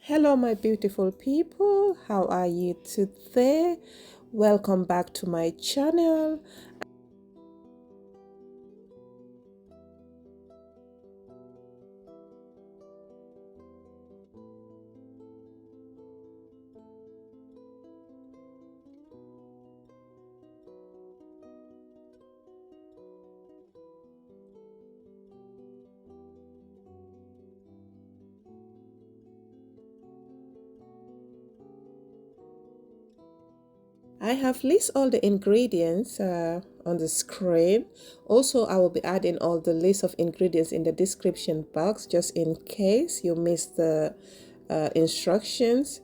Hello, my beautiful people. How are you today? Welcome back to my channel. I have listed all the ingredients on the screen. Also, I will be adding all the list of ingredients in the description box just in case you missed the instructions.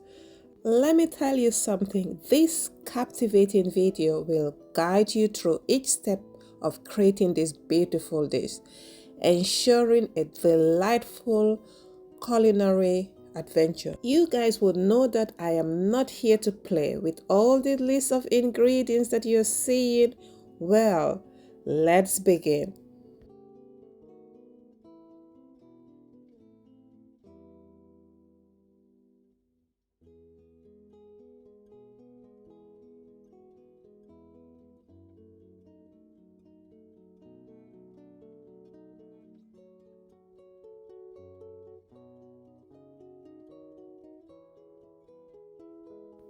Let me tell you something. This captivating video will guide you through each step of creating this beautiful dish, ensuring a delightful culinary adventure. You guys would know that I am not here to play with all the list of ingredients that you're seeing. Well, let's begin.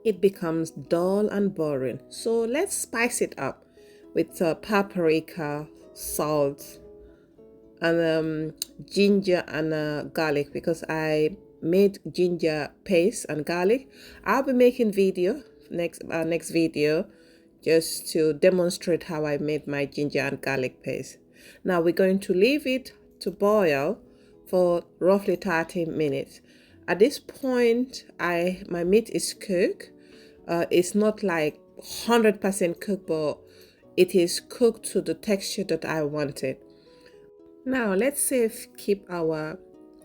It becomes dull and boring. So let's spice it up with paprika, salt, and ginger and garlic, because I made ginger paste and garlic. I'll be making video next video just to demonstrate how I made my ginger and garlic paste. Now we're going to leave it to boil for roughly 30 minutes. At this point, my meat is cooked. It's not like 100% cooked, but it is cooked to the texture that I wanted. Now let's keep our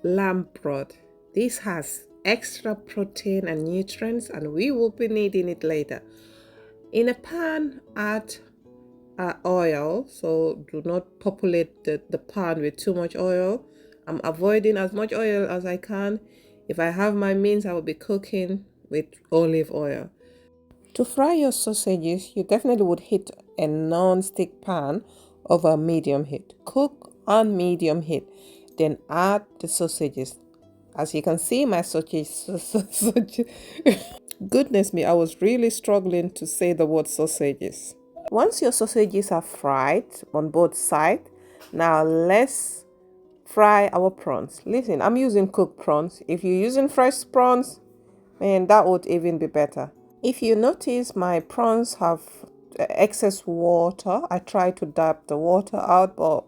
lamb broth. This has extra protein and nutrients, and we will be needing it later. In a pan, add oil, so do not populate the pan with too much oil. I'm avoiding as much oil as I can. If I have my means, I will be cooking with olive oil. To fry your sausages, you definitely would heat a non-stick pan over medium heat. Cook on medium heat, then add the sausages. As you can see, my sausage. Goodness me, I was really struggling to say the word sausages. Once your sausages are fried on both sides, now let's fry our prawns. Listen, I'm using cooked prawns. If you're using fresh prawns, man, that would even be better. If you notice, my prawns have excess water. I try to dab the water out, but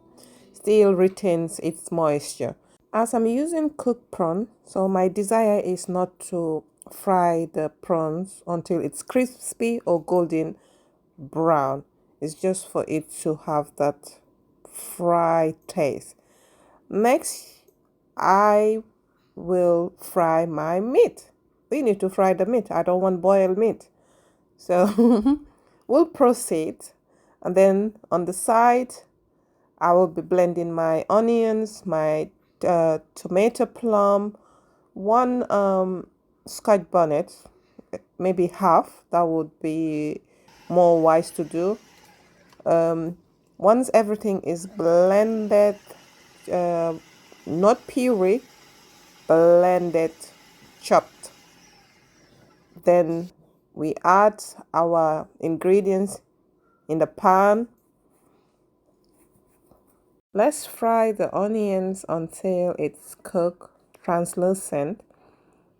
still retains its moisture. As I'm using cooked prawn, so my desire is not to fry the prawns until it's crispy or golden brown. It's just for it to have that fried taste. Next, I will fry my meat. We need to fry the meat. I don't want boiled meat. So we'll proceed. And then on the side, I will be blending my onions, my tomato plum, one scotch bonnet, maybe half. That would be more wise to do. Once everything is blended, uh, not puree, blended, chopped, then we add our ingredients in the pan. Let's fry the onions until it's cooked translucent,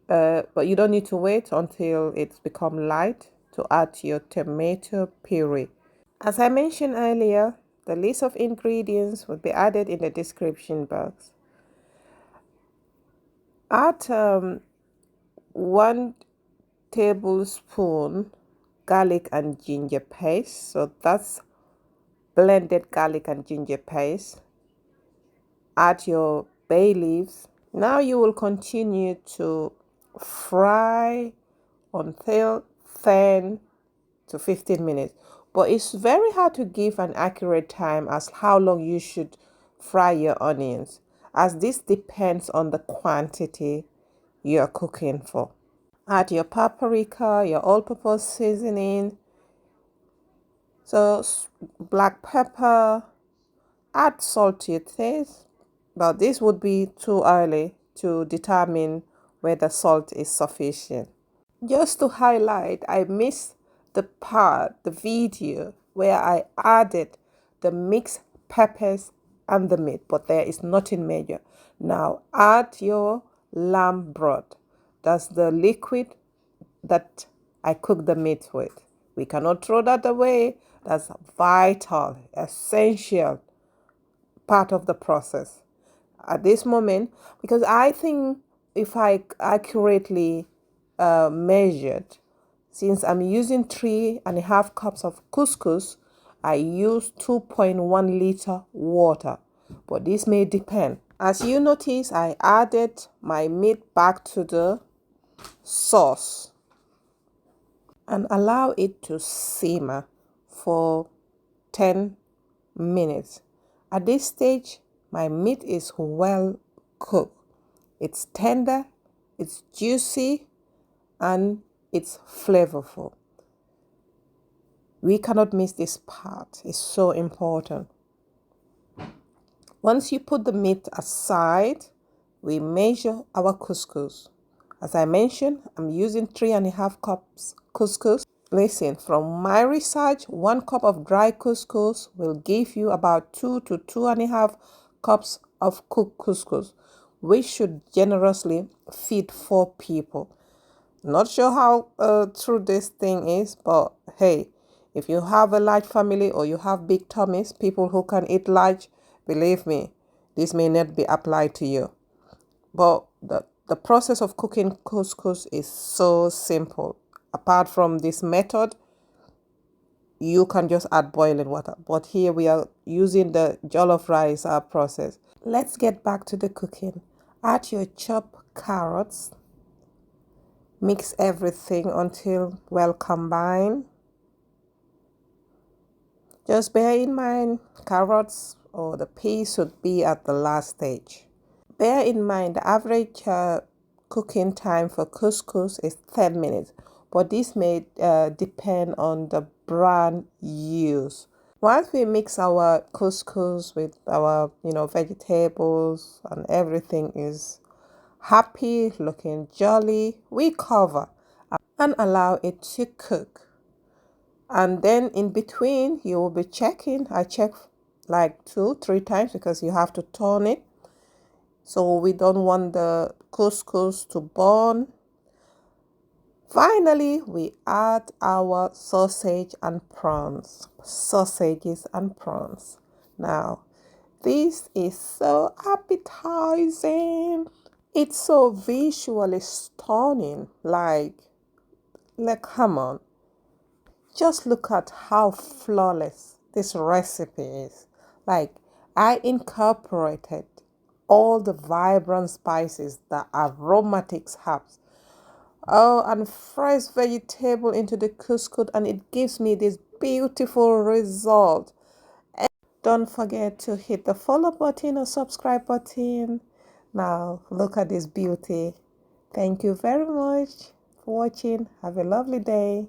but you don't need to wait until it's become light to add your tomato puree. As I mentioned earlier, the list of ingredients will be added in the description box. Add 1 tablespoon garlic and ginger paste. So that's blended garlic and ginger paste. Add your bay leaves. Now you will continue to fry until 10 to 15 minutes. But it's very hard to give an accurate time as how long you should fry your onions, as this depends on the quantity you're cooking for. Add your paprika, your all-purpose seasoning, so black pepper, add salt to your taste, but this would be too early to determine whether salt is sufficient. Just to highlight, I missed the video where I added the mixed peppers and the meat, but there is nothing major. Now add your lamb broth. That's the liquid that I cook the meat with. We cannot throw that away. That's vital, essential part of the process at this moment, because I think if I accurately measured, since I'm using 3.5 cups of couscous, I use 2.1 liter water, but this may depend. As you notice, I added my meat back to the sauce and allow it to simmer for 10 minutes. At this stage, my meat is well cooked. It's tender, it's juicy, and it's flavorful. We cannot miss this part. It's so important. Once you put the meat aside, we measure our couscous. As I mentioned, I'm using 3.5 cups couscous. Listen, from my research, 1 cup of dry couscous will give you about 2 to 2.5 cups of cooked couscous, which should generously feed 4 people. Not sure how true this thing is, but hey, if you have a large family or you have big tummies, people who can eat large, believe me, this may not be applied to you. But the process of cooking couscous is so simple. Apart from this method, you can just add boiling water. But here we are using the jollof rice process. Let's get back to the cooking. Add your chopped carrots. Mix everything until well combined. Just bear in mind, carrots or the peas should be at the last stage. Bear in mind the average cooking time for couscous is 10 minutes, but this may depend on the brand used. Once we mix our couscous with our vegetables and everything is happy, looking jolly, we cover and allow it to cook. And then in between, you will be checking. I check like 2-3 times because you have to turn it. So we don't want the couscous to burn. Finally, we add our sausage and prawns. Sausages and prawns. Now, this is so appetizing. It's so visually stunning. Like come on. Just look at how flawless this recipe is. Like, I incorporated all the vibrant spices, the aromatic herbs, and fresh vegetable into the couscous, and it gives me this beautiful result. And don't forget to hit the follow button or subscribe button. Now, look at this beauty. Thank you very much for watching. Have a lovely day.